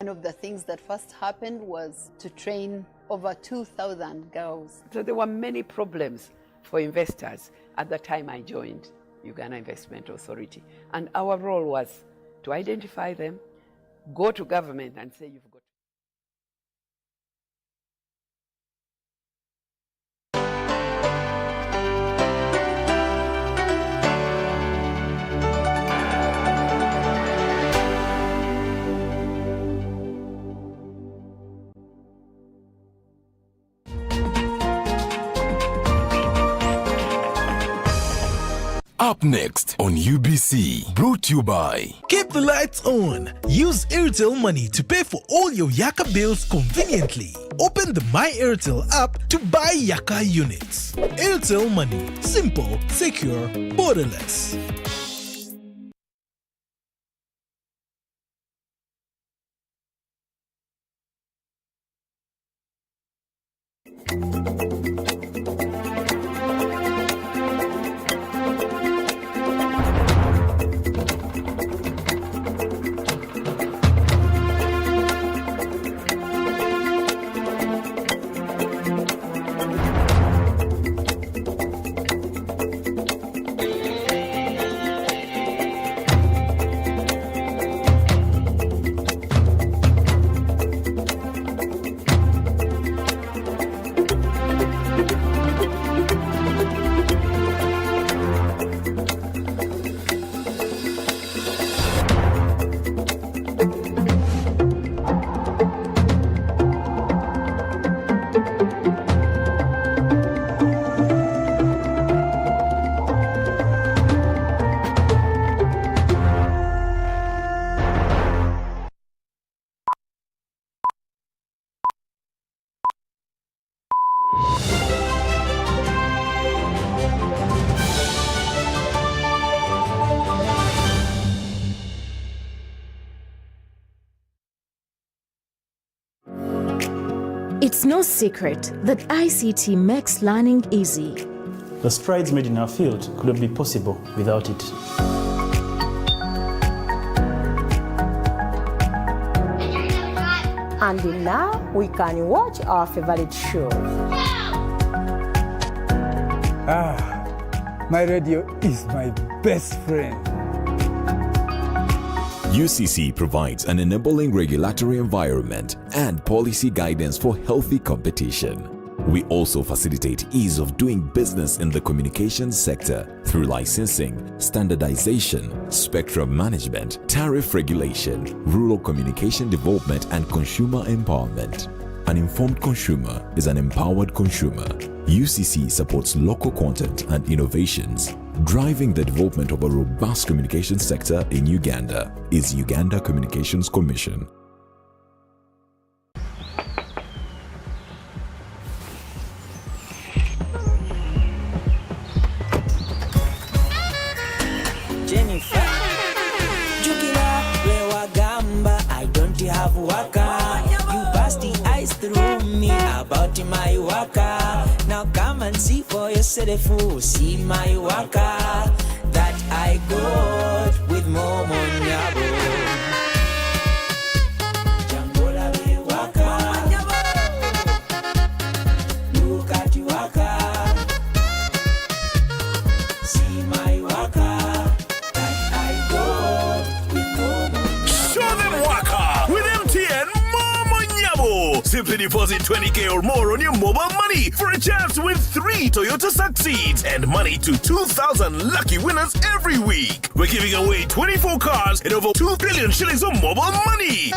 One of the things that first happened was to train over 2,000 girls. So there were many problems for investors at the time I joined Uganda Investment Authority. And our role was to identify them, go to government and say, you've got. Up next on UBC, brought to you by... Keep the lights on. Use Airtel Money to pay for all your Yaka bills conveniently. Open the My Airtel app to buy Yaka units. Airtel Money. Simple, secure, borderless. It's no secret that ICT makes learning easy. The strides made in our field could not be possible without it. And now we can watch our favorite shows. My radio is my best friend. UCC provides an enabling regulatory environment and policy guidance for healthy competition. We also facilitate ease of doing business in the communications sector through licensing, standardization, spectrum management, tariff regulation, rural communication development, and consumer empowerment. An informed consumer is an empowered consumer. UCC supports local content and innovations. Driving the development of a robust communication sector in Uganda is Uganda Communications Commission. Jennifer, Jukila, Lewagamba, I don't have waka. You passed the ice through me about my waka. Now come and see for yourself, see my waka that I got with Momo Nyabo. Jangola be waka, look at you waka, see my waka that I got with Momo Nyabo. Show them waka with MTN Momo Nyabo. Simply deposit 20K or more on your mobile money for a chance to win 3 Toyota Succeeds and money to 2,000 lucky winners every week. We're giving away 24 cars and over 2 billion shillings of mobile money.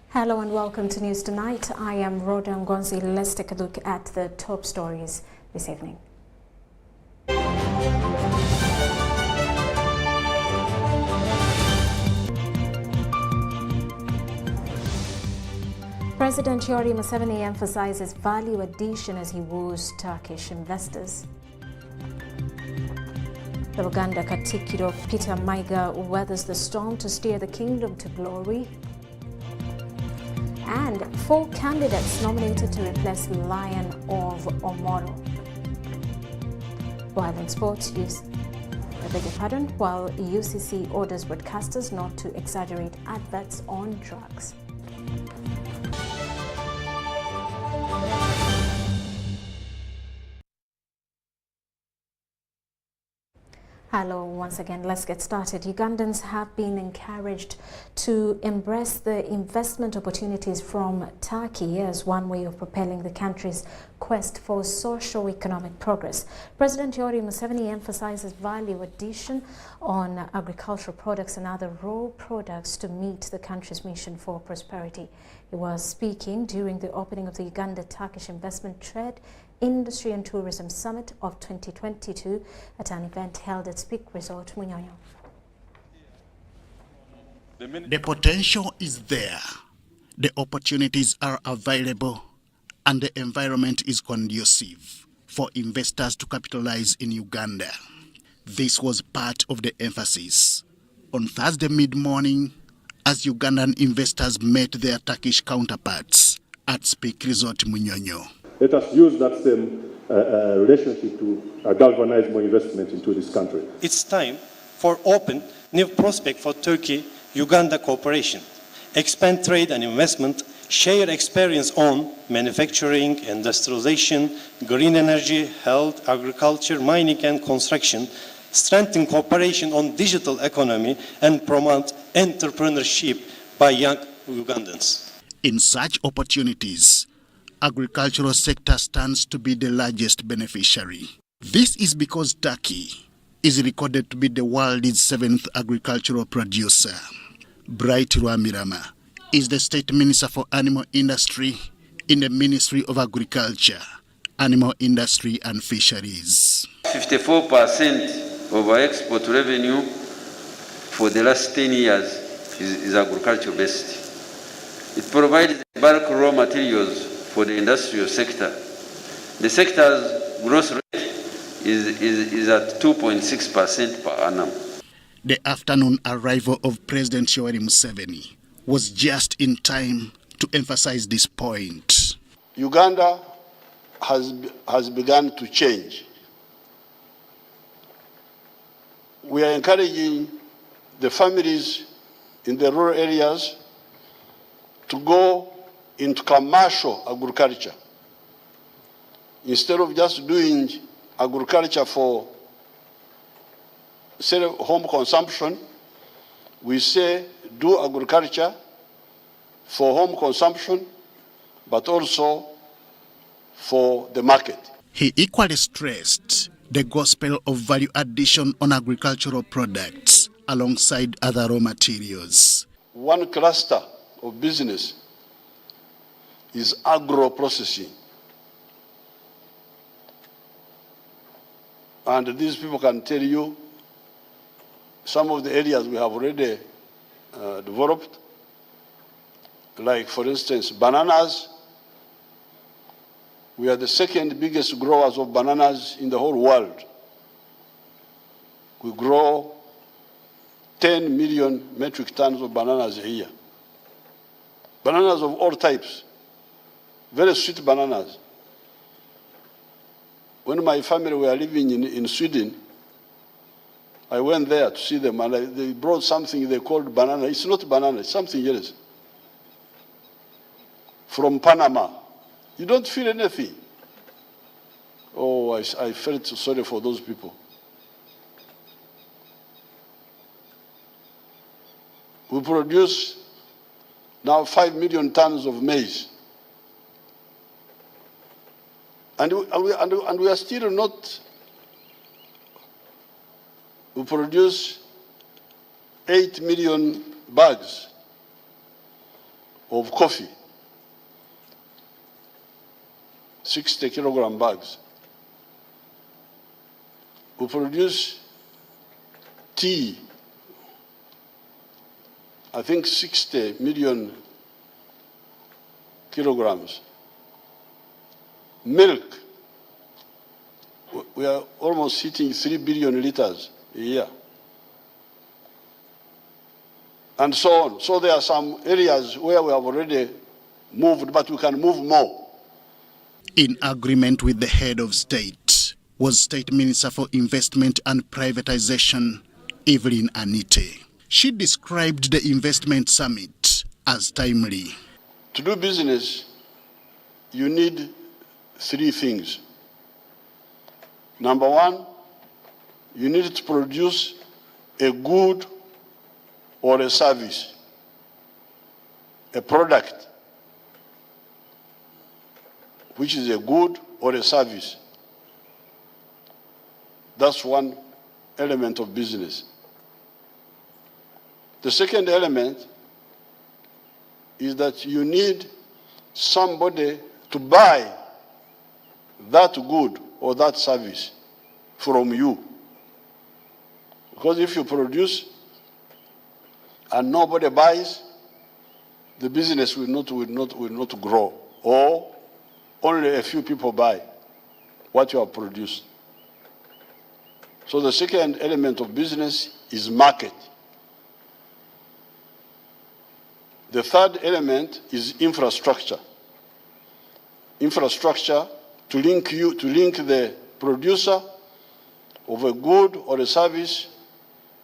Hello and welcome to News Tonight. I am Rhoda Ngonzi. Let's take a look at the top stories this evening. President Yoweri Museveni emphasizes value addition as he woos Turkish investors. The Uganda Katikiro Peter Maiga weathers the storm to steer the kingdom to glory. and 4 candidates nominated to replace Lion of Omoro. While in sports, while UCC orders broadcasters not to exaggerate adverts on drugs. Hello, once again, let's get started. Ugandans have been encouraged to embrace the investment opportunities from Turkey as one way of propelling the country's quest for socio-economic progress. President Yoweri Museveni emphasizes value addition on agricultural products and other raw products to meet the country's mission for prosperity. He was speaking during the opening of the Uganda-Turkish Investment Trade, Industry and Tourism Summit of 2022 at an event held at Speak Resort, Munyonyo. The potential is there, the opportunities are available, and the environment is conducive for investors to capitalize in Uganda. This was part of the emphasis on Thursday mid-morning as Ugandan investors met their Turkish counterparts at Speak Resort, Munyonyo. Let us use that same relationship to galvanize more investment into this country. It's time for open new prospect for Turkey-Uganda cooperation, expand trade and investment, share experience on manufacturing, industrialization, green energy, health, agriculture, mining and construction, strengthen cooperation on digital economy and promote entrepreneurship by young Ugandans. In such opportunities, agricultural sector stands to be the largest beneficiary. This is because Turkey is recorded to be the world's 7th agricultural producer. Bright Rwamirama is the State Minister for Animal Industry in the Ministry of Agriculture, Animal Industry and Fisheries. 54% of our export revenue for the last 10 years is agriculture based. It provides bulk raw materials for the industrial sector. The sector's growth rate is at 2.6% per annum. The afternoon arrival of President Yoweri Museveni was just in time to emphasize this point. Uganda has begun to change. We are encouraging the families in the rural areas to go into commercial agriculture. Instead of just doing agriculture for home consumption, we say do agriculture for home consumption, but also for the market. He equally stressed the gospel of value addition on agricultural products alongside other raw materials. One cluster of business is agro-processing. And these people can tell you some of the areas we have already developed, like, for instance, bananas. We are the 2nd biggest growers of bananas in the whole world. We grow 10 million metric tons of bananas a year. Bananas of all types. Very sweet bananas. When my family were living in Sweden, I went there to see them, and they brought something they called banana. It's not banana, it's something else. From Panama. You don't feel anything. Oh, I felt sorry for those people. We produce now 5 million tons of maize. And we are still not. We produce 8 million bags of coffee, 60 kilogram bags. We produce tea, I think 60 million kilograms. Milk, we are almost hitting 3 billion liters a year. And so on. So there are some areas where we have already moved, but we can move more. In agreement with the head of state was State Minister for Investment and Privatization, Evelyn Anite. She described the investment summit as timely. To do business, you need three things. Number one, you need to produce a good or a service, a product, which is a good or a service. That's one element of business. The second element is that you need somebody to buy that good or that service from you. Because if you produce and nobody buys, the business will not grow, or only a few people buy what you have produced. So the second element of business is market. The third element is infrastructure. Infrastructure to link the producer of a good or a service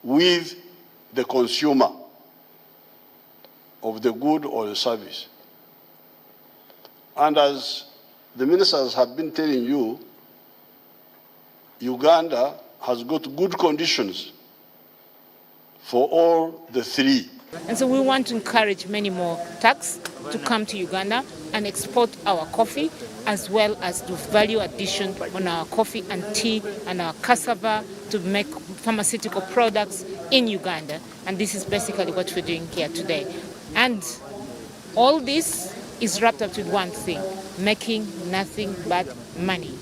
with the consumer of the good or the service. And as the ministers have been telling you, Uganda has got good conditions for all the three. And so we want to encourage many more Turks to come to Uganda and export our coffee, as well as do value addition on our coffee and tea and our cassava to make pharmaceutical products in Uganda. And this is basically what we're doing here today. And all this is wrapped up with one thing: making nothing but money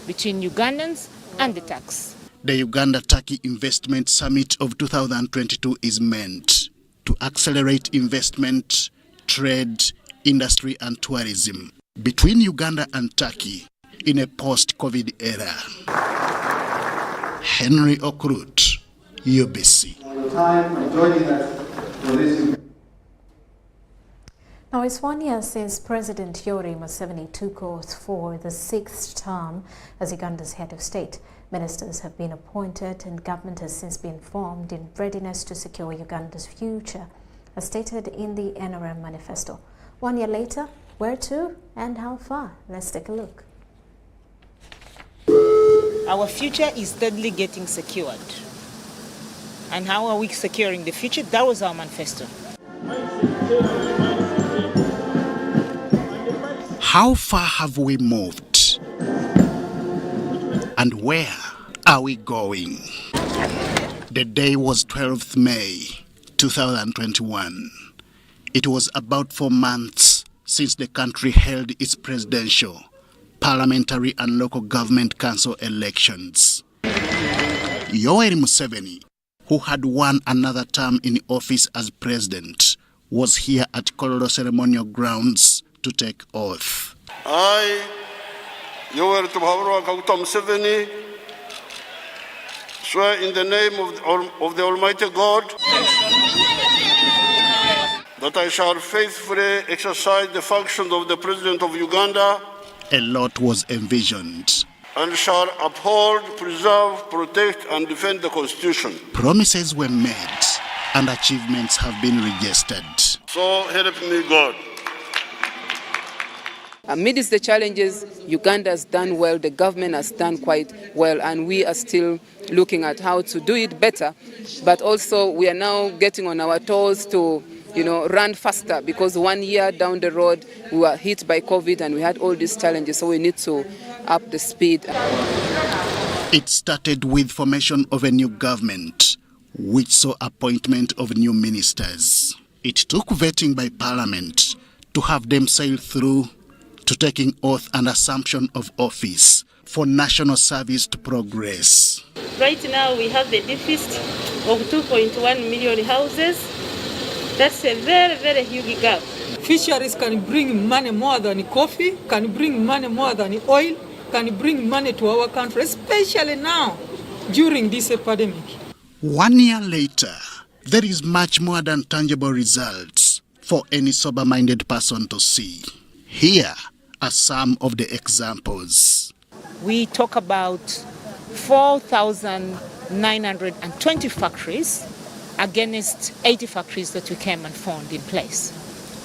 between Ugandans and the Turks. The Uganda-Turkey Investment Summit of 2022 is meant to accelerate investment, trade, industry and tourism between Uganda and Turkey in a post-COVID era. Henry Okrut, UBC. Now, it's 1 year since President Yoweri Museveni took oath for the 6th term as Uganda's head of state. Ministers have been appointed and government has since been formed in readiness to secure Uganda's future, as stated in the NRM manifesto. 1 year later, where to and how far? Let's take a look. Our future is steadily getting secured. And how are we securing the future? That was our manifesto. How far have we moved? And where are we going? The day was 12th May 2021. It was about 4 months since the country held its presidential, parliamentary and local government council elections. Yoweri Museveni, who had won another term in office as president, was here at Kololo ceremonial grounds to take oath. I, Yoweri Kaguta Museveni, swear in the name of the Almighty God that I shall faithfully exercise the functions of the President of Uganda. A lot was envisioned. And shall uphold, preserve, protect, and defend the Constitution. Promises were made, and achievements have been registered. So help me God. Amidst the challenges, Uganda has done well, the government has done quite well, and we are still looking at how to do it better. But also, we are now getting on our toes to run faster, because 1 year down the road, we were hit by COVID and we had all these challenges, so we need to up the speed. It started with formation of a new government, which saw appointment of new ministers. It took vetting by Parliament to have them sail through to taking oath and assumption of office for national service to progress. Right now we have the deficit of 2.1 million houses. That's a very, very huge gap. Fisheries can bring money more than coffee, can bring money more than oil, can bring money to our country, especially now, during this epidemic. 1 year later, there is much more than tangible results for any sober-minded person to see. Here are some of the examples. We talk about 4,920 factories against 80 factories that we came and found in place.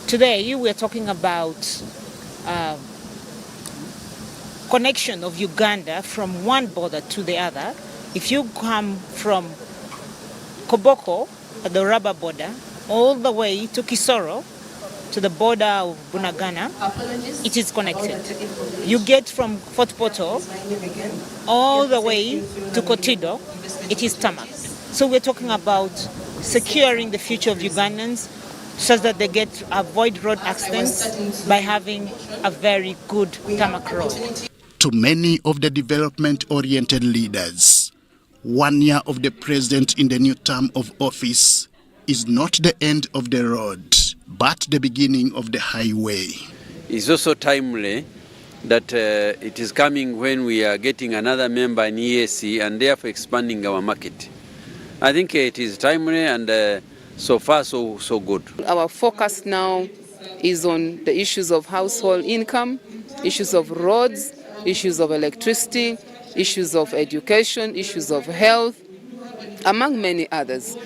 Today, we're talking about connection of Uganda from one border to the other. If you come from Koboko, at the rubber border, all the way to Kisoro, to the border of Bunagana, it is connected. You get from Fort Portal all the way to Kotido, it is tarmac. So we're talking about securing the future of Ugandans so that they avoid road accidents by having a very good tarmac road. To many of the development-oriented leaders, 1 year of the president in the new term of office is not the end of the road, but the beginning of the highway. It's also timely that it is coming when we are getting another member in EAC and therefore expanding our market. I think it is timely and so far so good. Our focus now is on the issues of household income, issues of roads, issues of electricity, issues of education, issues of health, among many others.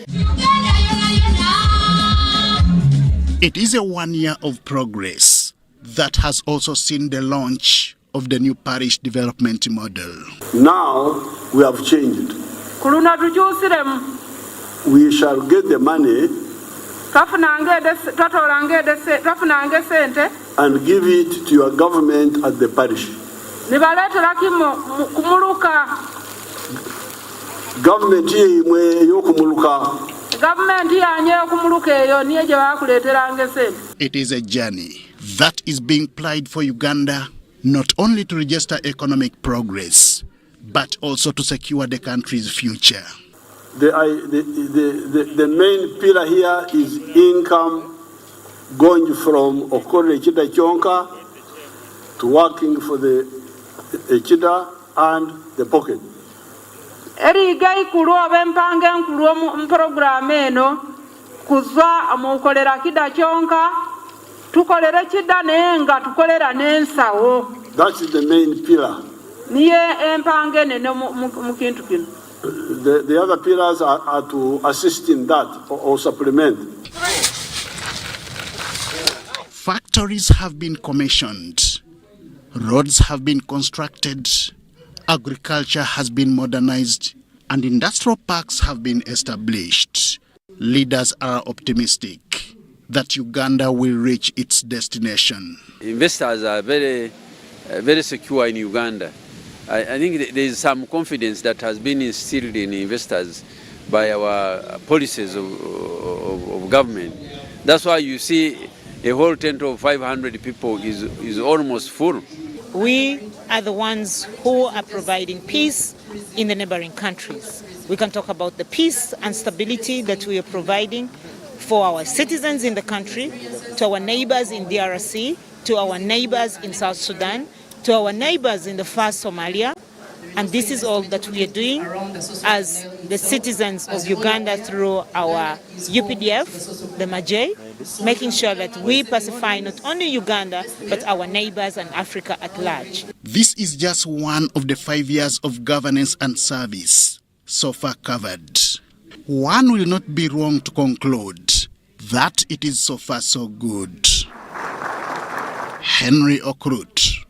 It is a 1 year of progress that has also seen the launch of the new parish development model. Now we have changed. We shall get the money and give it to your government at the parish. Government It is a journey that is being plied for Uganda not only to register economic progress, but also to secure the country's future. The main pillar here is income going from Okore Echida Chonka to working for the Echida and the pocket. Erigai kuruwa bempange kuruwa program eno kuzwa amukolera kida chonka tukolera kida nenga tukolera nensawo. That is the main pillar. Niye empange nene mukintu kino. The other pillars are to assist in that or supplement. Factories have been commissioned, roads have been constructed, agriculture has been modernized, and industrial parks have been established. Leaders are optimistic that Uganda will reach its destination. Investors are very secure in Uganda. I think there is some confidence that has been instilled in investors by our policies of government. That's why you see a whole tent of 500 people is almost full. We are the ones who are providing peace in the neighboring countries. We can talk about the peace and stability that we are providing for our citizens in the country, to our neighbors in DRC, to our neighbors in South Sudan, to our neighbors in the far Somalia. And this is all that we are doing as the citizens of Uganda through our UPDF, the MAJE, making sure that we pacify not only Uganda, but our neighbors and Africa at large. This is just one of the 5 years of governance and service so far covered. One will not be wrong to conclude that it is so far so good. Henry Okrut,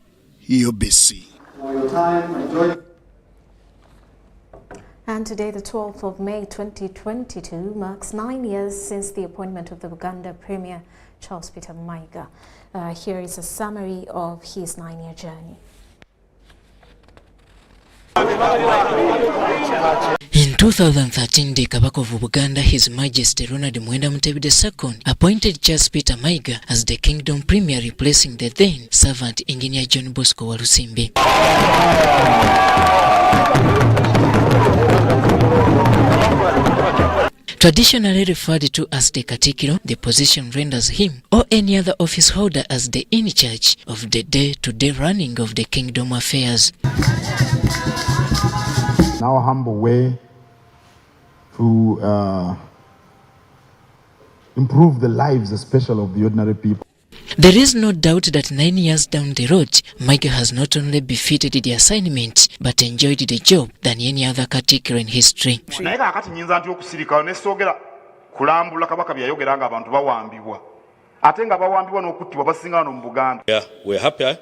UBC. For your time, enjoy. And today, the 12th of May 2022, marks 9 years since the appointment of the Uganda Premier, Charles Peter Mayiga. Here is a summary of his 9-year journey. In 2013, the Kabaka of Uganda, His Majesty Ronald Mwenda Mutebi II, appointed Charles Peter Mayiga as the Kingdom Premier, replacing the then servant Engineer John Bosco Walusimbi. Traditionally referred to as the Katikiro, the position renders him or any other office holder as the in charge of the day-to-day running of the kingdom affairs. In our humble way, to improve the lives, especially of the ordinary people. There is no doubt that 9 years down the road, Mike has not only befitted the assignment, but enjoyed the job than any other category in history. Yeah, we're happy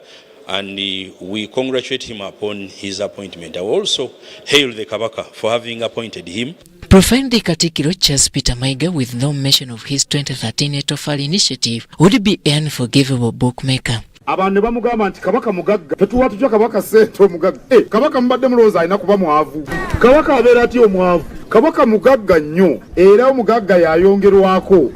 and we congratulate him upon his appointment. I also hail the Kabaka for having appointed him. Profiling the category Charles Peter Maiga with no mention of his 2013 Etofal initiative would be an unforgivable bookmaker. Abantu bamugamba nti kabaka mugagga tetuwa tutya kabaka sente omugagga kabaka mbadde mulowooza alina kuba mwavu kabaka abeera ati omwavu kabaka mugagga nnyo era omugagga yayongerwako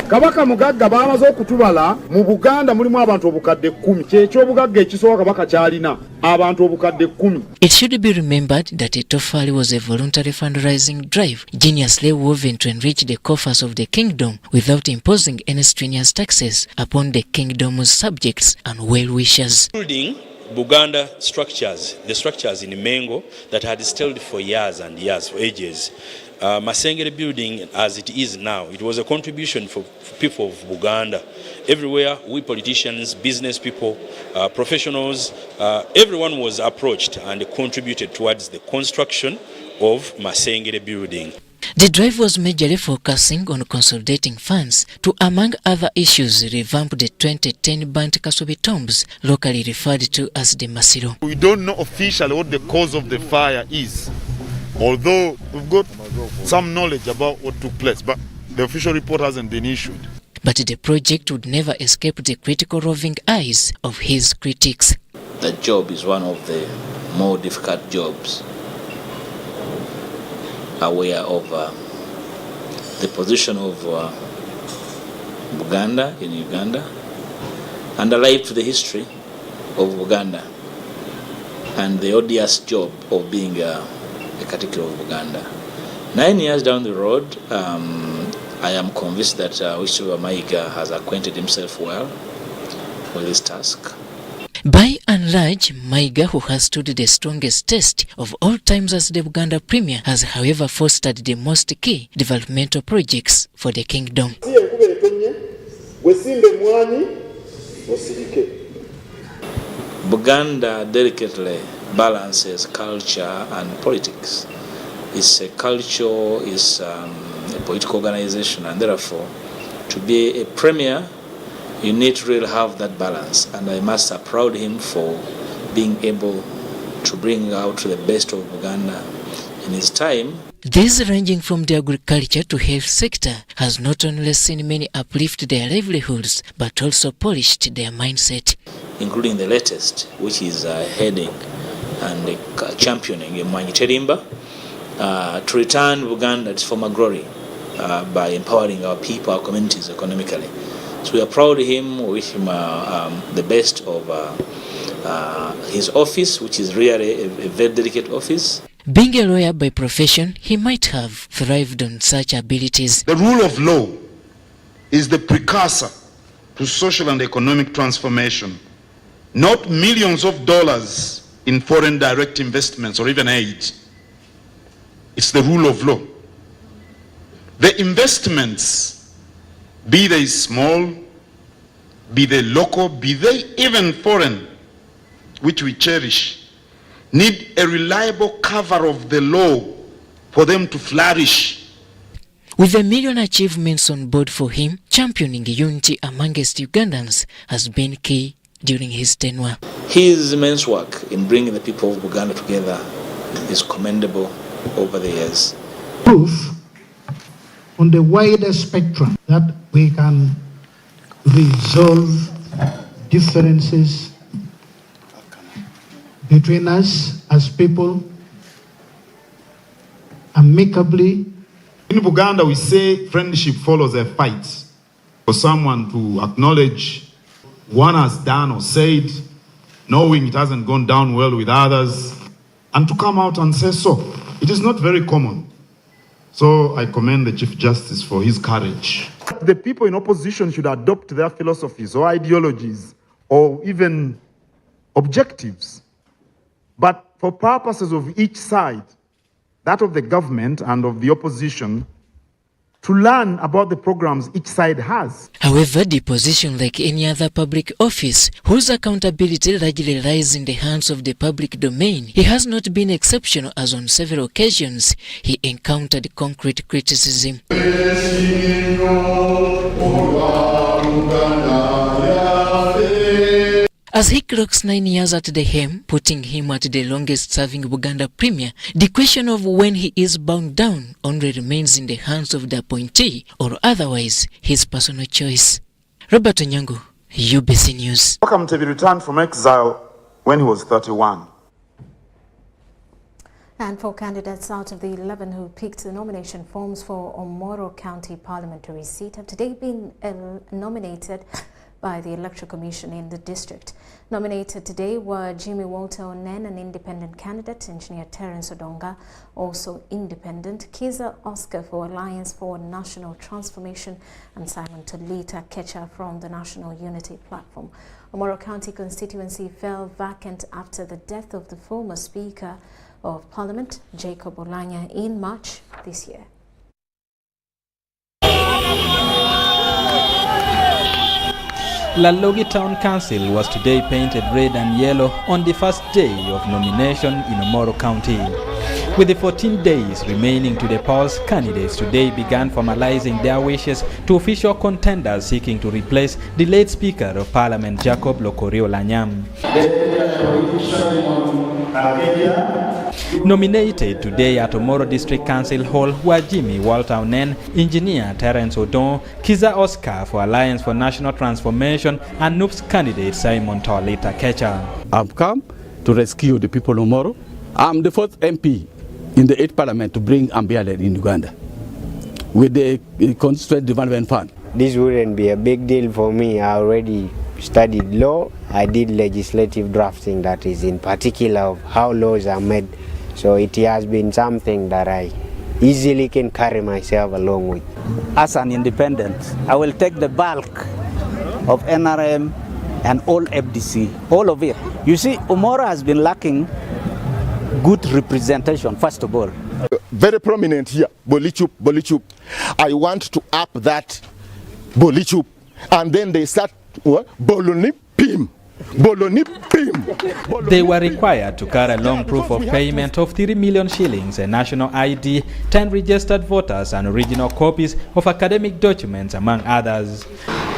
kabaka mugagga bamaze okutubala mu Buganda mulimu abantu obukadde 10 kyekyo obugagga ekisooka kabaka kyalina abantu obukadde 10. It should be remembered that Etofali was a voluntary fundraising drive geniusly woven to enrich the coffers of the kingdom without imposing any strenuous taxes upon the kingdom's subjects and well-wishers. Building Buganda structures, the structures in Mengo that had stalled for years and years, for ages. Masengere building as it is now, it was a contribution for people of Buganda. Everywhere, we politicians, business people, professionals, everyone was approached and contributed towards the construction of Masengere building. The drive was majorly focusing on consolidating funds to, among other issues, revamp the 2010 burnt Kasobi tombs, locally referred to as the Masiro. We don't know officially what the cause of the fire is, although we've got some knowledge about what took place, but the official report hasn't been issued. But the project would never escape the critical roving eyes of his critics. The job is one of the more difficult jobs. Aware of the position of Buganda in Uganda and alive to the history of Buganda and the odious job of being a category of Buganda. 9 years down the road, I am convinced that Wishiwa Maiga has acquainted himself well with this task. By and large, Maiga, who has stood the strongest test of all times as the Buganda Premier, has however fostered the most key developmental projects for the kingdom. Buganda delicately balances culture and politics. It's a culture, it's a political organization, and therefore, to be a premier, you need to really have that balance, and I must applaud him for being able to bring out the best of Buganda in his time. This, ranging from the agriculture to health sector, has not only seen many uplift their livelihoods, but also polished their mindset. Including the latest, which is heading and championing Mwanyi Terimba, to return Buganda its former glory by empowering our people, our communities economically. So we are proud of him, we wish him the best of his office, which is really a very delicate office. Being a lawyer by profession, he might have thrived on such abilities. The rule of law is the precursor to social and economic transformation, not millions of dollars in foreign direct investments or even aid. It's the rule of law. The investments, be they small, be they local, be they even foreign, which we cherish, need a reliable cover of the law for them to flourish. With a million achievements on board for him, championing unity amongst Ugandans has been key during his tenure. His immense work in bringing the people of Uganda together is commendable over the years. Proof on the wider spectrum that we can resolve differences between us as people amicably. In Buganda, we say friendship follows a fight. For someone to acknowledge one has done or said, knowing it hasn't gone down well with others, and to come out and say so. It is not very common. So I commend the Chief Justice for his courage. The people in opposition should adopt their philosophies or ideologies or even objectives. But for purposes of each side, that of the government and of the opposition, to learn about the programs each side has. However, the position, like any other public office, whose accountability largely lies in the hands of the public domain, he has not been exceptional, as on several occasions he encountered concrete criticism. As he clocks 9 years at the helm, putting him at the longest-serving Buganda Premier, the question of when he is bound down only remains in the hands of the appointee, or otherwise his personal choice. Robert Onyango, UBC News. Mutebi returned from exile when he was 31. And 4 candidates out of the 11 who picked the nomination forms for Omoro County Parliamentary seat have today been nominated by the Electoral Commission in the district. Nominated today were Jimmy Walter Onen, an independent candidate, Engineer Terence Odonga, also independent, Kiza Oscar for Alliance for National Transformation, and Simon Tolita Kecha from the National Unity Platform. Omoro County constituency fell vacant after the death of the former Speaker of Parliament, Jacob Olanya, in March this year. Lalogi Town Council was today painted red and yellow on the first day of nomination in Omoro County. With the 14 days remaining to the polls, candidates today began formalizing their wishes to official contenders seeking to replace the late Speaker of Parliament, Jacob Lokorio Lanyam. Nominated today at Omoro District Council Hall were Jimmy Walter Onen, Engineer Terence Odon, Kiza Oscar for Alliance for National Transformation, and NUP's candidate Simon Tolita Kecha. I've come to rescue the people of Omoro. I'm the first MP in the 8th Parliament to bring Ambialet in Uganda with the Constituency Development Fund. This wouldn't be a big deal for me. I already studied law. I did legislative drafting, that is in particular of how laws are made. So it has been something that I easily can carry myself along with. As an independent, I will take the bulk of NRM and all FDC, all of it. You see, Omoro has been lacking good representation, first of all. Very prominent here, Bolichup. I want to up that Bolichup. And then they start, Bolonipim. They were required to carry along proof of payment of 3 million shillings, a national ID, 10 registered voters, and original copies of academic documents, among others.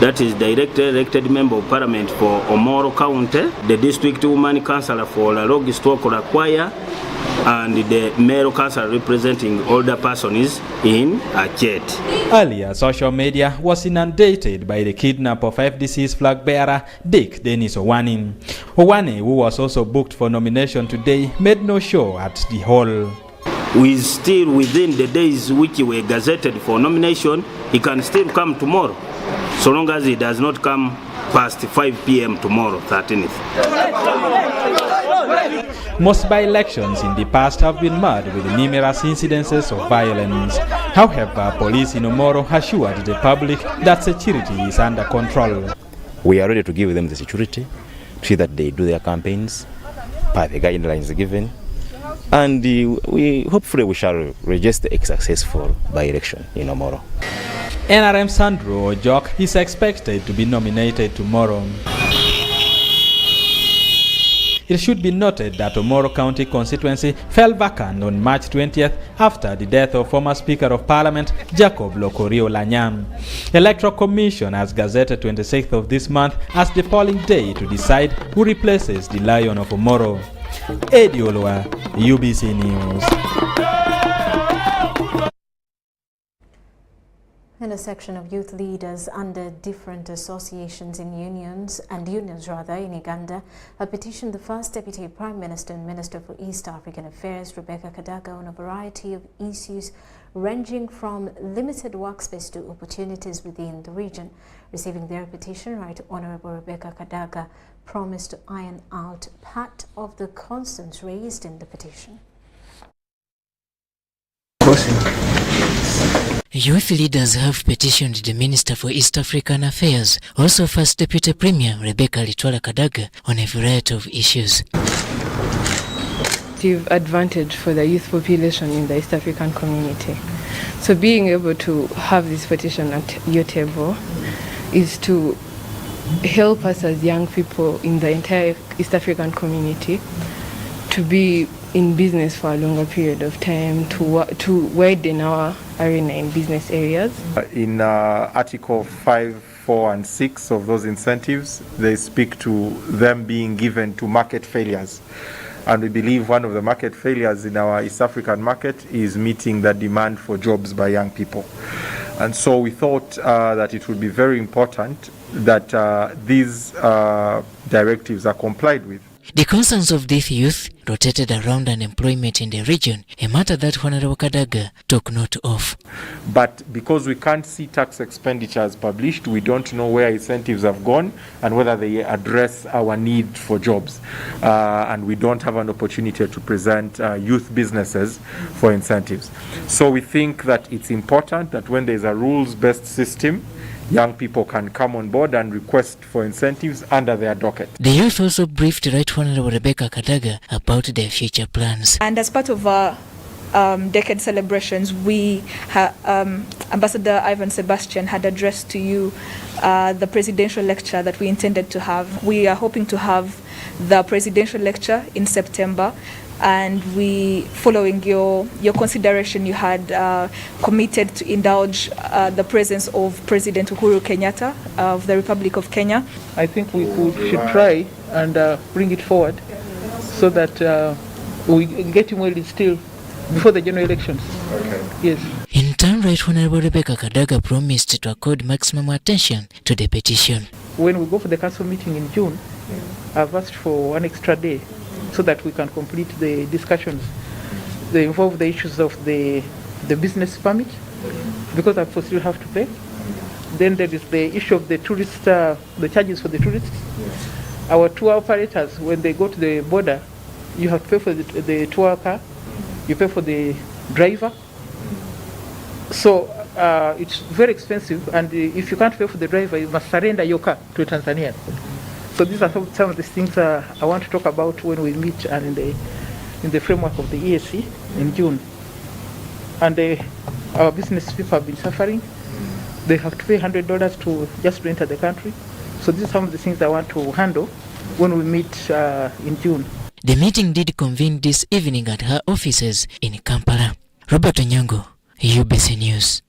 That is directly elected member of parliament for Omoro County, the district woman councillor for Lalogi Stokola, and the mayor councillor representing older persons in Achet. Earlier, social media was inundated by the kidnap of FDC's flag bearer, Dick Dennis Owane. Owane, who was also booked for nomination today, made no show at the hall. We is still within the days which were gazetted for nomination. He can still come tomorrow, so long as he does not come past 5 p.m. tomorrow, 13th. Most by-elections in the past have been marred with numerous incidences of violence. However, police in Omoro assured the public that security is under control. We are ready to give them the security, to see that they do their campaigns, per the guidelines given, and hopefully we shall register a successful by-election in Omoro. NRM Sandro Ojok is expected to be nominated tomorrow. It should be noted that Omoro County constituency fell vacant on March 20th after the death of former Speaker of Parliament Jacob Lokorio Lanyam. Electoral Commission has gazetted 26th of this month as the polling day to decide who replaces the Lion of Omoro. Eddie Olwa, UBC News. And a section of youth leaders under different associations and unions in Uganda have petitioned the first Deputy Prime Minister and Minister for East African Affairs, Rebecca Kadaga, on a variety of issues ranging from limited workspace to opportunities within the region. Receiving their petition, Right Honourable Rebecca Kadaga promised to iron out part of the concerns raised in the petition. Youth leaders have petitioned the Minister for East African Affairs, also First Deputy Premier Rebecca Litwala Kadaga, on a variety of issues. Advantage for the youth population in the East African community, So being able to have this petition at your table is to help us as young people in the entire East African community to be in business for a longer period of time, to widen our arena in business areas. In Article 5, 4 and 6 of those incentives, they speak to them being given to market failures. And we believe one of the market failures in our East African market is meeting the demand for jobs by young people. And so we thought that it would be very important that these directives are complied with. The concerns of these youth rotated around unemployment in the region, a matter that Honorable Kadaga took note of. But because we can't see tax expenditures published, we don't know where incentives have gone and whether they address our need for jobs. And we don't have an opportunity to present youth businesses for incentives. So we think that it's important that when there's a rules-based system, young people can come on board and request for incentives under their docket. The youth also briefed Right Honorable Rebecca Kadaga about their future plans. And as part of our decade celebrations, we Ambassador Ivan Sebastian had addressed to you the presidential lecture that we intended to have. We are hoping to have the presidential lecture in September. And we, following your consideration, you had committed to indulge the presence of President Uhuru Kenyatta of the Republic of Kenya. I think we should try and bring it forward so that we get him well still before the general elections. Okay. Yes. In turn, Right Honorable Rebecca Kadaga promised to accord maximum attention to the petition. When we go for the council meeting in June, I've asked for one extra day so that we can complete the discussions. They involve the issues of the business permit, because I still have to pay. Then there is the issue of the tourist, the charges for the tourists. Our tour operators, when they go to the border, you have to pay for the tour car, you pay for the driver. So it's very expensive, and if you can't pay for the driver, you must surrender your car to a Tanzanian. So these are some of the things I want to talk about when we meet and in the framework of the EAC in June. And our business people have been suffering. They have to pay $100 just to enter the country. So these are some of the things I want to handle when we meet in June. The meeting did convene this evening at her offices in Kampala. Robert Onyango, UBC News.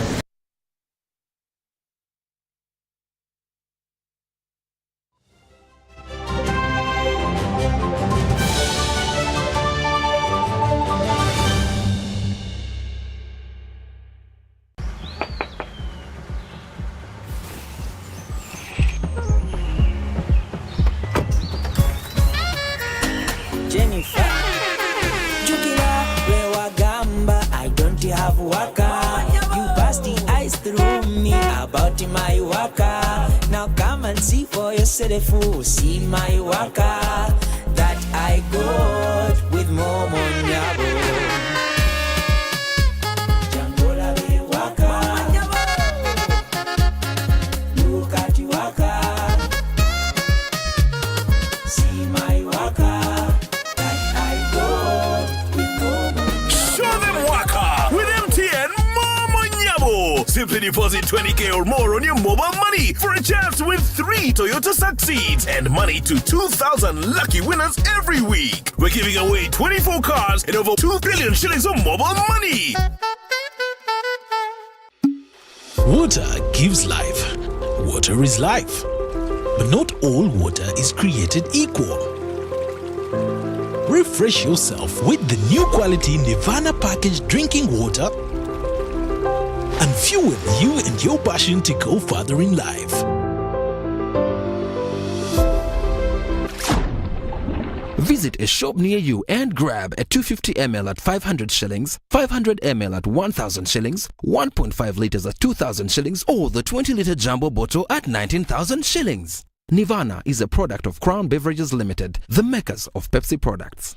I don't have waka. You pass the ice through me about my waka. Now come and see for yourself, see my waka that I got with Momo Nyabo. Simply deposit 20K or more on your mobile money for a chance to win 3 Toyota Succeeds and money to 2,000 lucky winners every week. We're giving away 24 cars and over 2 billion shillings of mobile money. Water gives life. Water is life. But not all water is created equal. Refresh yourself with the new quality Nirvana packaged drinking water and fuel you and your passion to go further in life. Visit a shop near you and grab a 250 ml at 500 shillings, 500 ml at 1,000 shillings, 1.5 liters at 2,000 shillings, or the 20-liter jumbo bottle at 19,000 shillings. Nirvana is a product of Crown Beverages Limited, the makers of Pepsi products.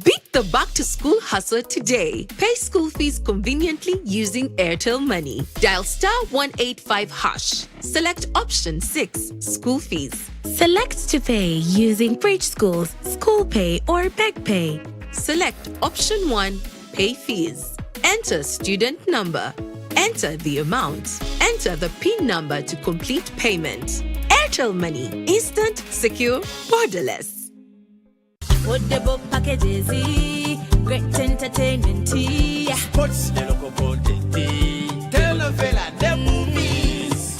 Beat the back-to-school hustle today. Pay school fees conveniently using Airtel Money. Dial *185#. Select option 6, school fees. Select to pay using Bridge Schools, School Pay or Beg Pay. Select option 1, pay fees. Enter student number. Enter the amount. Enter the PIN number to complete payment. Airtel Money. Instant, secure, borderless. Affordable packages, great entertainment, sports, the local content, telenovela, the movies.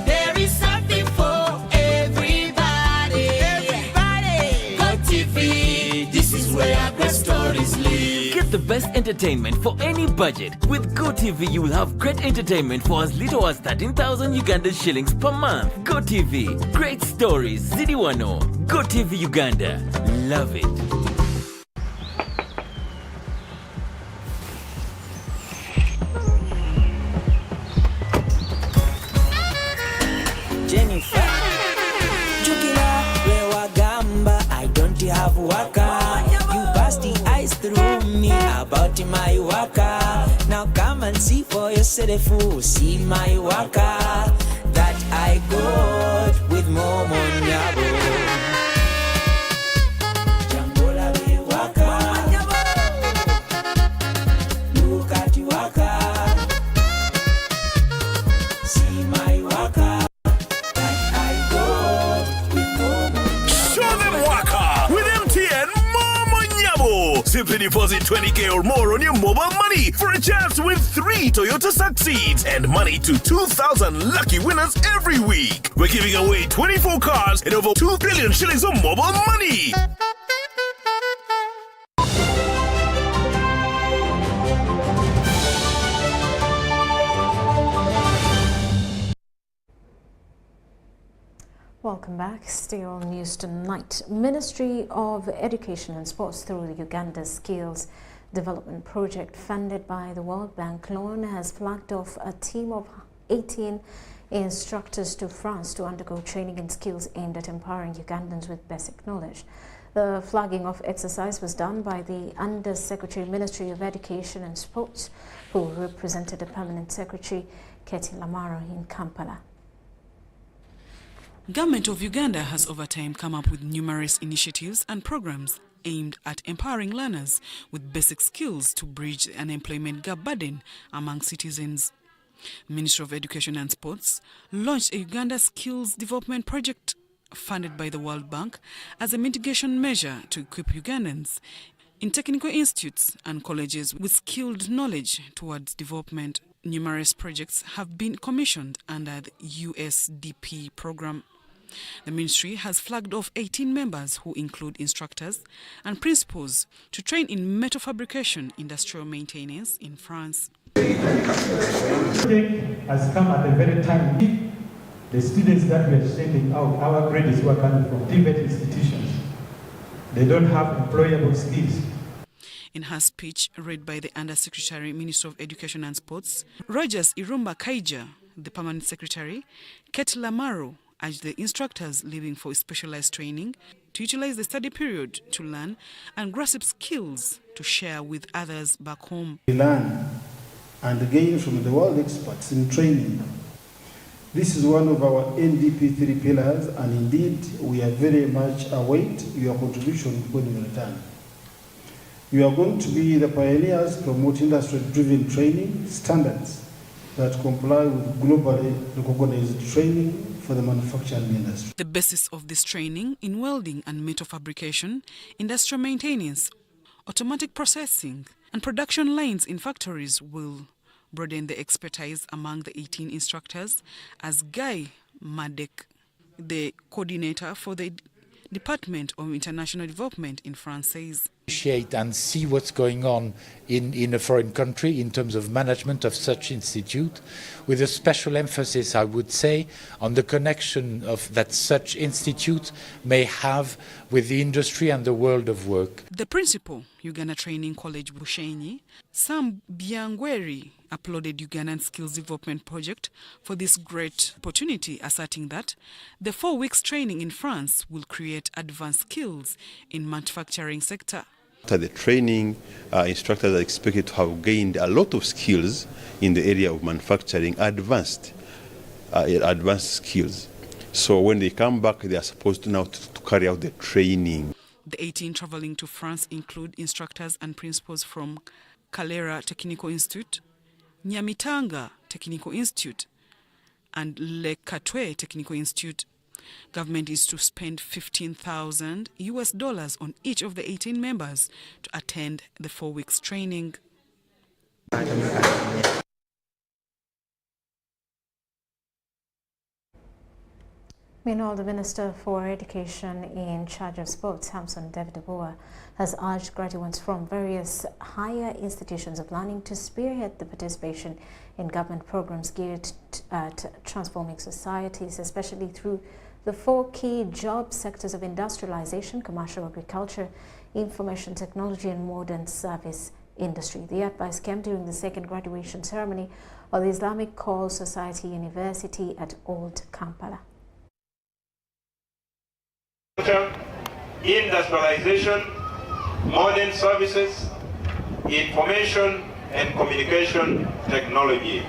There is something for everybody. Everybody. Go TV, this is where great stories live. Get the best entertainment for any budget. With GoTV, you will have great entertainment for as little as 13,000 Uganda shillings per month. GoTV, great stories, Zidiwano. GoTV Uganda, love it. Jennifer, Jukila, Rewagamba, I don't have waka. You passed the eyes through me about my waka. Now come and see for yourself, see my waka that I got with Momo Nyabo. Simply deposit 20K or more on your mobile money for a chance to win 3 Toyota Succeeds and money to 2,000 lucky winners every week. We're giving away 24 cars and over 2 billion shillings of mobile money. Welcome back. Still on News Tonight. Ministry of Education and Sports through the Uganda Skills Development Project funded by the World Bank loan has flagged off a team of 18 instructors to France to undergo training and skills aimed at empowering Ugandans with basic knowledge. The flagging off exercise was done by the Under Secretary Ministry of Education and Sports, who represented the Permanent Secretary Keti Lamaro in Kampala. Government of Uganda has over time come up with numerous initiatives and programs aimed at empowering learners with basic skills to bridge the unemployment gap burden among citizens. The Ministry of Education and Sports launched a Uganda Skills Development Project funded by the World Bank as a mitigation measure to equip Ugandans in technical institutes and colleges with skilled knowledge towards development. Numerous projects have been commissioned under the USDP program. The ministry has flagged off 18 members who include instructors and principals to train in metal fabrication, industrial maintenance in France. The project has come at a very time. The students that we are sending out, our graduates who are coming from TVET institutions, they don't have employable skills. In her speech read by the Undersecretary, Minister of Education and Sports, Rogers Irumba Kaija, the Permanent Secretary, Keti Lamaro, urged the instructors leaving for specialized training to utilize the study period to learn and grasp skills to share with others back home. We learn and gain from the world experts in training. This is one of our NDP 3 pillars, and indeed we are very much await your contribution when you return. You are going to be the pioneers promoting industry-driven training standards that comply with globally recognized training for the manufacturing industry. The basis of this training in welding and metal fabrication, industrial maintenance, automatic processing, and production lines in factories will broaden the expertise among the 18 instructors, as Guy Madek, the coordinator for the Department of International Development in France, says. Appreciate and see what's going on in a foreign country in terms of management of such institute, with a special emphasis, I would say, on the connection of that such institute may have with the industry and the world of work. The principal, Uganda Training College Bushenyi, Sam Biangweri, applauded Ugandan Skills Development Project for this great opportunity, asserting that the 4 weeks training in France will create advanced skills in manufacturing sector. After the training, instructors are expected to have gained a lot of skills in the area of manufacturing, advanced skills. So when they come back, they are supposed to now to carry out the training. The 18 traveling to France include instructors and principals from Kalera Technical Institute, Nyamitanga Technical Institute, and Lekatwe Technical Institute. Government is to spend $15,000 on each of the 18 members to attend the 4 weeks training. Meanwhile, the Minister for Education in charge of sports, Hamson David Abua, has urged graduates from various higher institutions of learning to spearhead the participation in government programs geared at transforming societies, especially through the 4 key job sectors of industrialization, commercial agriculture, information technology, and modern service industry. The advice came during the second graduation ceremony of the Islamic Call Society University at Old Kampala. Industrialization, modern services, information and communication technology.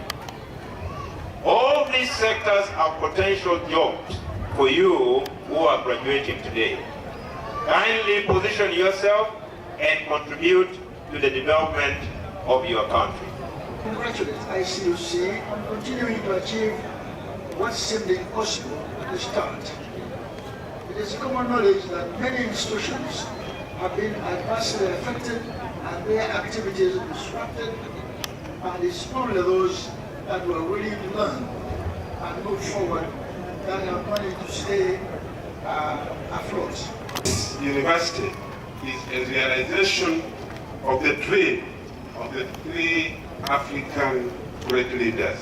All these sectors are potential jobs for you who are graduating today. Kindly position yourself and contribute to the development of your country. Congratulate ICUC on continuing to achieve what seemed impossible at the start. It is common knowledge that many institutions have been adversely affected and their activities disrupted, and it's only those that were willing to learn and move forward that are going to stay afloat. This university is a realization of the dream of the 3 African great leaders.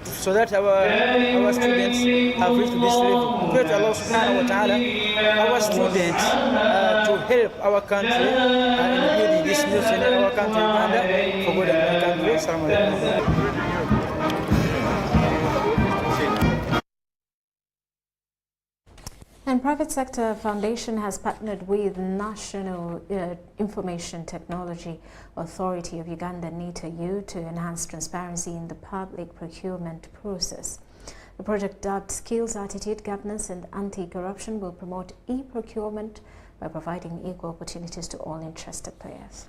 So that our students have reached this level. We pray to Allah subhanahu wa ta'ala, our students, to help our country in building this new center, our country, Uganda, for good and my country. Assalamu alaikum. And Private Sector Foundation has partnered with National Information Technology Authority of Uganda, NITAU, to enhance transparency in the public procurement process. The project, dubbed Skills, Attitude, Governance and Anti-Corruption, will promote e-procurement by providing equal opportunities to all interested players.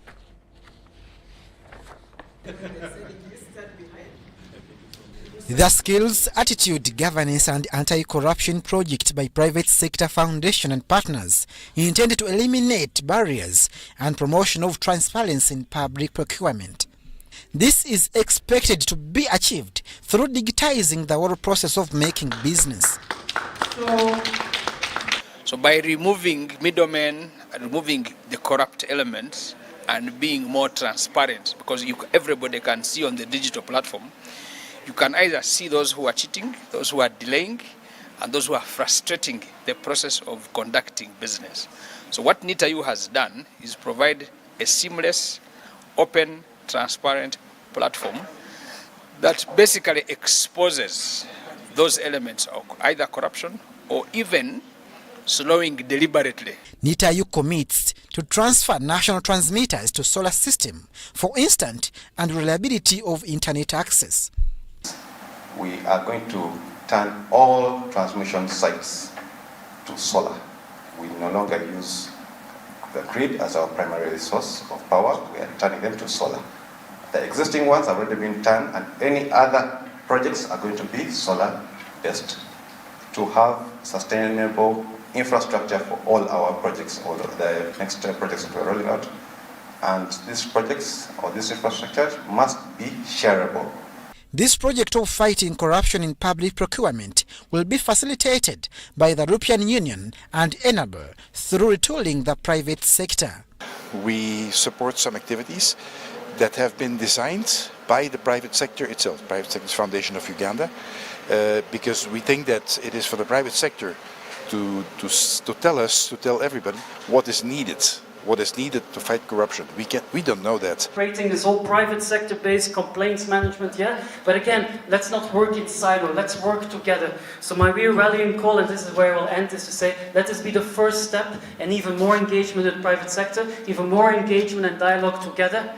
The Skills, Attitude, Governance and Anti-Corruption project by Private Sector Foundation and partners intended to eliminate barriers and promotion of transparency in public procurement. This is expected to be achieved through digitizing the whole process of making business. So by removing middlemen and removing the corrupt elements and being more transparent, because everybody can see on the digital platform, you can either see those who are cheating, those who are delaying, and those who are frustrating the process of conducting business. So what NITAU has done is provide a seamless, open, transparent platform that basically exposes those elements of either corruption or even slowing deliberately. NITAU commits to transfer national transmitters to solar system for instant and reliability of internet access. We are going to turn all transmission sites to solar. We no longer use the grid as our primary source of power. We are turning them to solar. The existing ones have already been turned, and any other projects are going to be solar-based to have sustainable infrastructure for all our projects, all of the next projects that we're rolling out. And these projects or this infrastructure must be shareable. This project of fighting corruption in public procurement will be facilitated by the European Union and enable through retooling the private sector. We support some activities that have been designed by the private sector itself, Private Sector Foundation of Uganda, because we think that it is for the private sector to tell everybody what is needed to fight corruption. We don't know that. Creating this whole private sector-based complaints management, yeah? But again, let's not work in silo, let's work together. So my real rallying call, and this is where I will end, is to say, let this be the first step, and even more engagement with the private sector, even more engagement and dialogue together.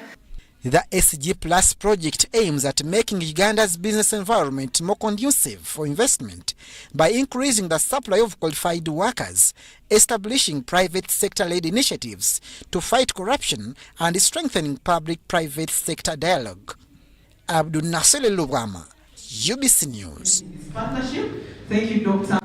The SG Plus project aims at making Uganda's business environment more conducive for investment by increasing the supply of qualified workers, establishing private sector-led initiatives to fight corruption, and strengthening public-private sector dialogue. Abdul Nasser Lubama, UBC News. Partnership. Thank you, Dr.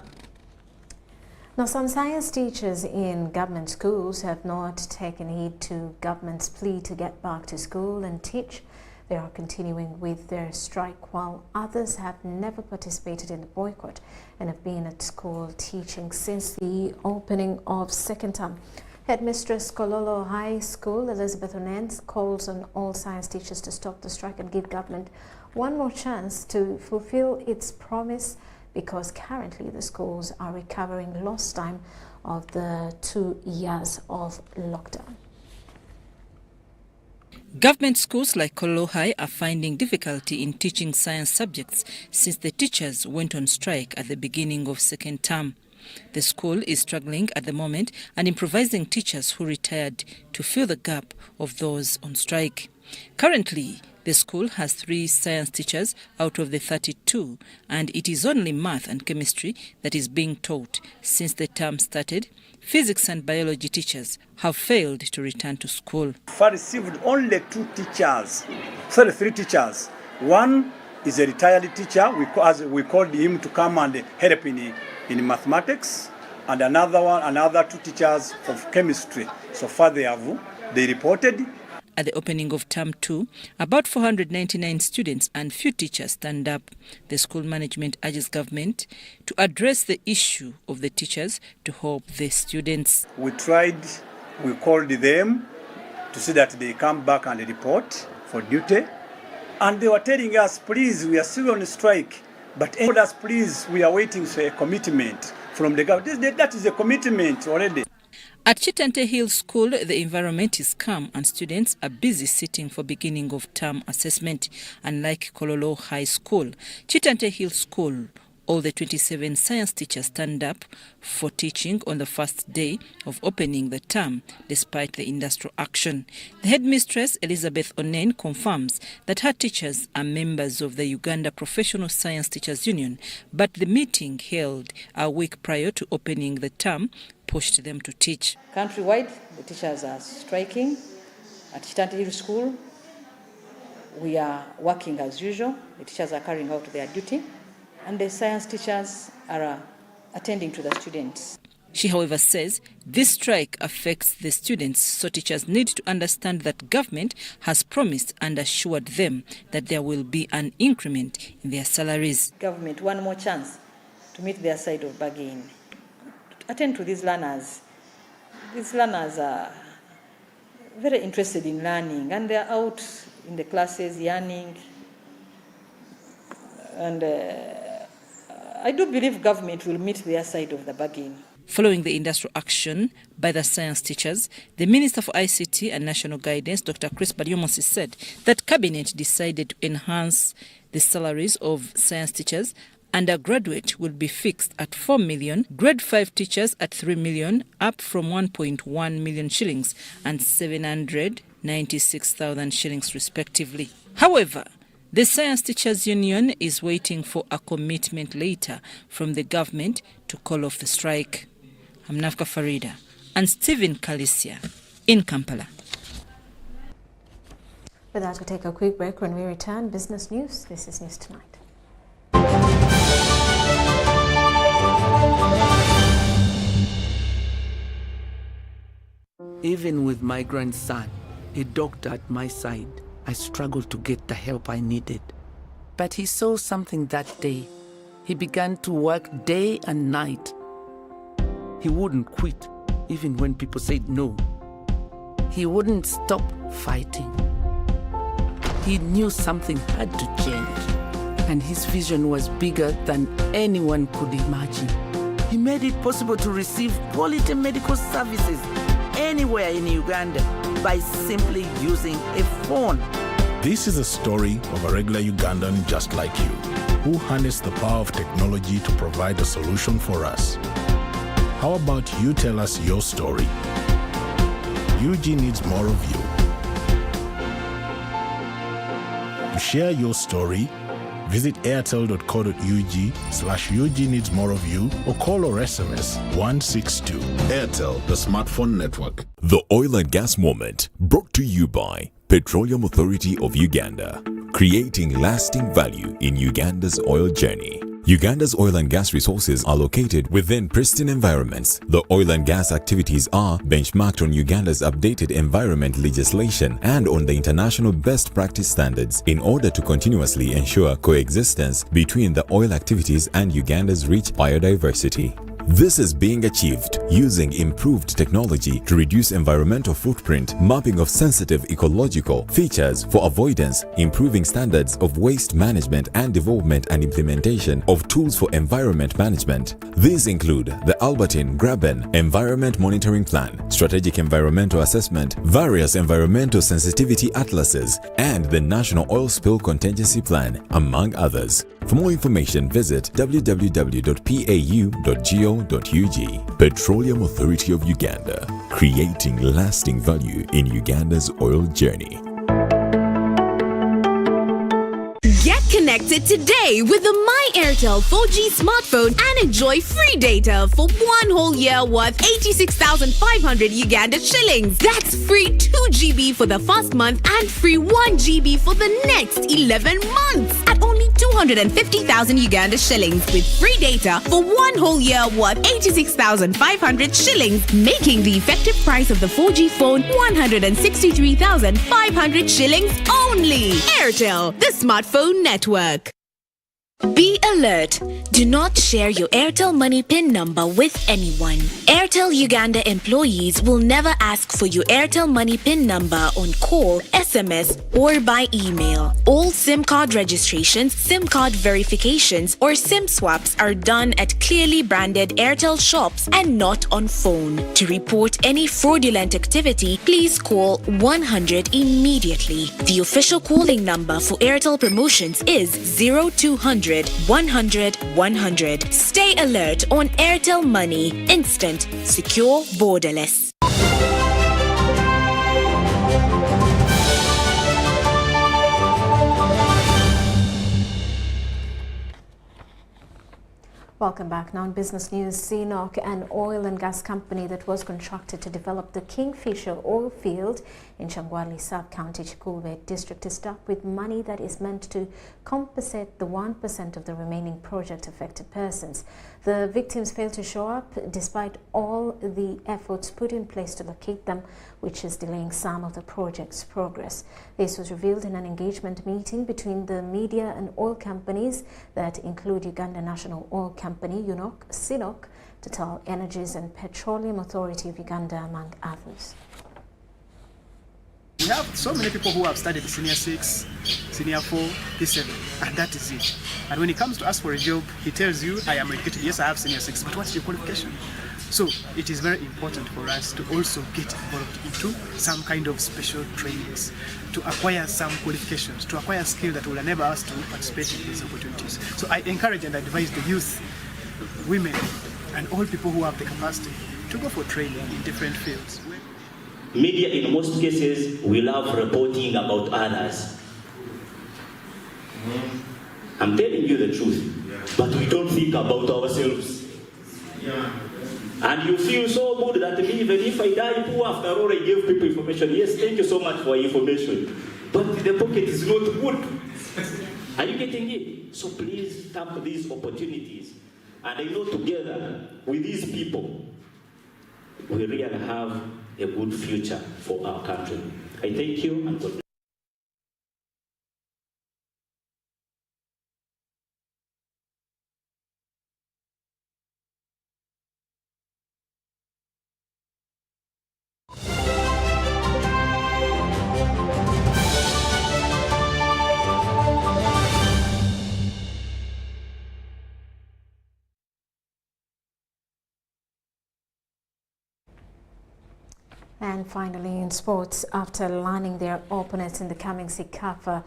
Now, some science teachers in government schools have not taken heed to government's plea to get back to school and teach. They are continuing with their strike, while others have never participated in the boycott and have been at school teaching since the opening of second term. Headmistress Kololo High School, Elizabeth Onens, calls on all science teachers to stop the strike and give government one more chance to fulfill its promise, because currently the schools are recovering lost time of the 2 years of lockdown. Government schools like Kololo High are finding difficulty in teaching science subjects since the teachers went on strike at the beginning of second term. The school is struggling at the moment and improvising teachers who retired to fill the gap of those on strike. Currently, the school has 3 science teachers out of the 32, and it is only math and chemistry that is being taught. Since the term started, physics and biology teachers have failed to return to school. I received only 3 teachers. One is a retired teacher. We called him to come and help in mathematics, and another 2 teachers of chemistry. So far they reported. At the opening of Term 2, about 499 students and few teachers stand up. The school management urges government to address the issue of the teachers to help the students. We called them to see that they come back and report for duty. And they were telling us, please, we are still on strike. But told us, please, we are waiting for a commitment from the government. That is a commitment already. At Chitante Hill School, the environment is calm and students are busy sitting for beginning of term assessment. Unlike Kololo High School, Chitante Hill School, all the 27 science teachers stand up for teaching on the first day of opening the term, despite the industrial action. The headmistress, Elizabeth Onen, confirms that her teachers are members of the Uganda Professional Science Teachers Union, but the meeting held a week prior to opening the term pushed them to teach. Countrywide, the teachers are striking. At Chitante Hill School, we are working as usual. The teachers are carrying out their duty, and the science teachers are attending to the students. She, however, says this strike affects the students, so teachers need to understand that government has promised and assured them that there will be an increment in their salaries. Government, one more chance to meet their side of bargain. Attend to these learners. These learners are very interested in learning, and they are out in the classes yearning. And I do believe government will meet their side of the bargain. Following the industrial action by the science teachers, the Minister for ICT and National Guidance, Dr. Chris Baryomosi, said that Cabinet decided to enhance the salaries of science teachers. Undergraduate will be fixed at 4 million, grade 5 teachers at 3 million, up from 1.1 million shillings and 796,000 shillings respectively. However, the Science Teachers Union is waiting for a commitment later from the government to call off the strike. I'm Nafka Farida and Stephen Kalisia in Kampala. With that, we'll take a quick break. When we return, business news. This is News Tonight. Even with my grandson, a doctor at my side, I struggled to get the help I needed. But he saw something that day. He began to work day and night. He wouldn't quit, even when people said no. He wouldn't stop fighting. He knew something had to change, and his vision was bigger than anyone could imagine. He made it possible to receive quality medical services anywhere in Uganda by simply using a phone. This is a story of a regular Ugandan just like you, who harnessed the power of technology to provide a solution for us. How about you tell us your story? UG needs more of you. To share your story, visit airtel.co.ug/UG needs more of you, or call or SMS 162. Airtel, the smartphone network. The Oil and Gas Moment, brought to you by Petroleum Authority of Uganda, creating lasting value in Uganda's oil journey. Uganda's oil and gas resources are located within pristine environments. The oil and gas activities are benchmarked on Uganda's updated environment legislation and on the international best practice standards in order to continuously ensure coexistence between the oil activities and Uganda's rich biodiversity. This is being achieved using improved technology to reduce environmental footprint, mapping of sensitive ecological features for avoidance, improving standards of waste management, and development and implementation of tools for environment management. These include the Albertine Graben Environment Monitoring Plan, Strategic Environmental Assessment, various environmental sensitivity atlases, and the National Oil Spill Contingency Plan, among others. For more information, visit www.pau.go.ug. Petroleum Authority of Uganda, creating lasting value in Uganda's oil journey. Get connected today with the My Airtel 4G smartphone and enjoy free data for 1 whole year worth 86,500 Uganda shillings. That's free 2 GB for the first month and free 1 GB for the next 11 months at only 250,000 Uganda shillings with free data for 1 whole year worth 86,500 shillings, making the effective price of the 4G phone 163,500 shillings only. Airtel, the smartphone network. Be alert. Do not share your Airtel Money PIN number with anyone. Airtel Uganda employees will never ask for your Airtel Money PIN number on call, SMS, or by email. All SIM card registrations, SIM card verifications, or SIM swaps are done at clearly branded Airtel shops and not on phone. To report any fraudulent activity, please call 100 immediately. The official calling number for Airtel promotions is 0200 100 100. Stay alert on Airtel Money. Instant, secure, borderless. Welcome back. Now in business news, CNOOC, an oil and gas company that was contracted to develop the Kingfisher oil field in Changwali sub-county Chikulwe district, is stuck with money that is meant to compensate the 1% of the remaining project-affected persons. The victims failed to show up despite all the efforts put in place to locate them, which is delaying some of the project's progress. This was revealed in an engagement meeting between the media and oil companies that include Uganda National Oil Company, UNOC, CNOOC, Total Energies and Petroleum Authority of Uganda, among others. We have so many people who have studied Senior 6, Senior 4, P7, and that is it. And when he comes to ask for a job, he tells you, I am educated, yes, I have Senior 6, but what's your qualification? So it is very important for us to also get involved into some kind of special trainings, to acquire some qualifications, to acquire skills that will enable us to participate in these opportunities. So I encourage and advise the youth, women, and all people who have the capacity to go for training in different fields. Media, in most cases, we love reporting about others. I'm telling you the truth, but we don't think about ourselves. And you feel so good that me, even if I die poor, after all, I give people information. Yes, thank you so much for your information. But the pocket is not good. Are you getting it? So please tap these opportunities. And I know together with these people, we really have a good future for our country. I thank you and God bless. And finally, in sports, after learning their opponents in the coming CECAFA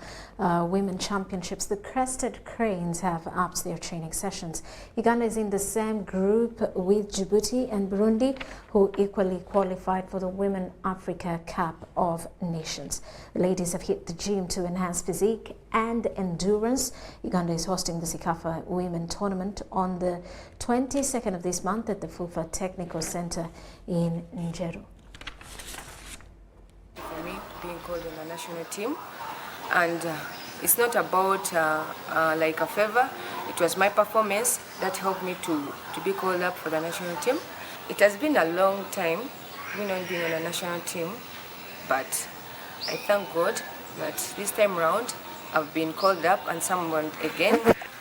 Women Championships, the Crested Cranes have upped their training sessions. Uganda is in the same group with Djibouti and Burundi, who equally qualified for the Women Africa Cup of Nations. The ladies have hit the gym to enhance physique and endurance. Uganda is hosting the CECAFA Women Tournament on the 22nd of this month at the Fufa Technical Center in Njeru. For me, being called on the national team, and it's not about like a favor. It was my performance that helped me to be called up for the national team. It has been a long time being on the national team, but I thank God that this time round I've been called up and someone again,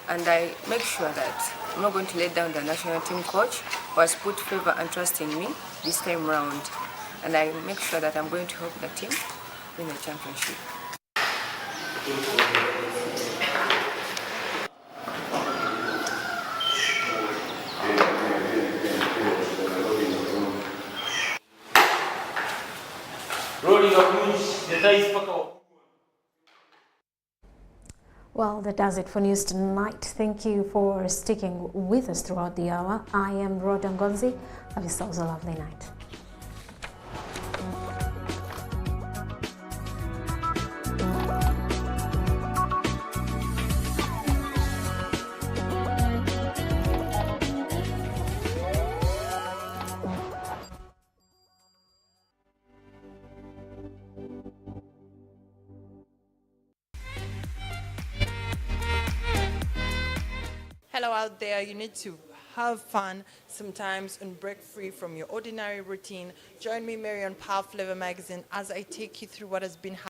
and I make sure that I'm not going to let down the national team coach who has put favor and trust in me this time round. And I make sure that I'm going to help the team win the championship. Well, that does it for News Tonight. Thank you for sticking with us throughout the hour. I am Rhoda Ngonzi. Have yourselves a lovely night. Hello out there, you need to have fun sometimes and break free from your ordinary routine. Join me, Mary, on Power Flavor Magazine as I take you through what has been happening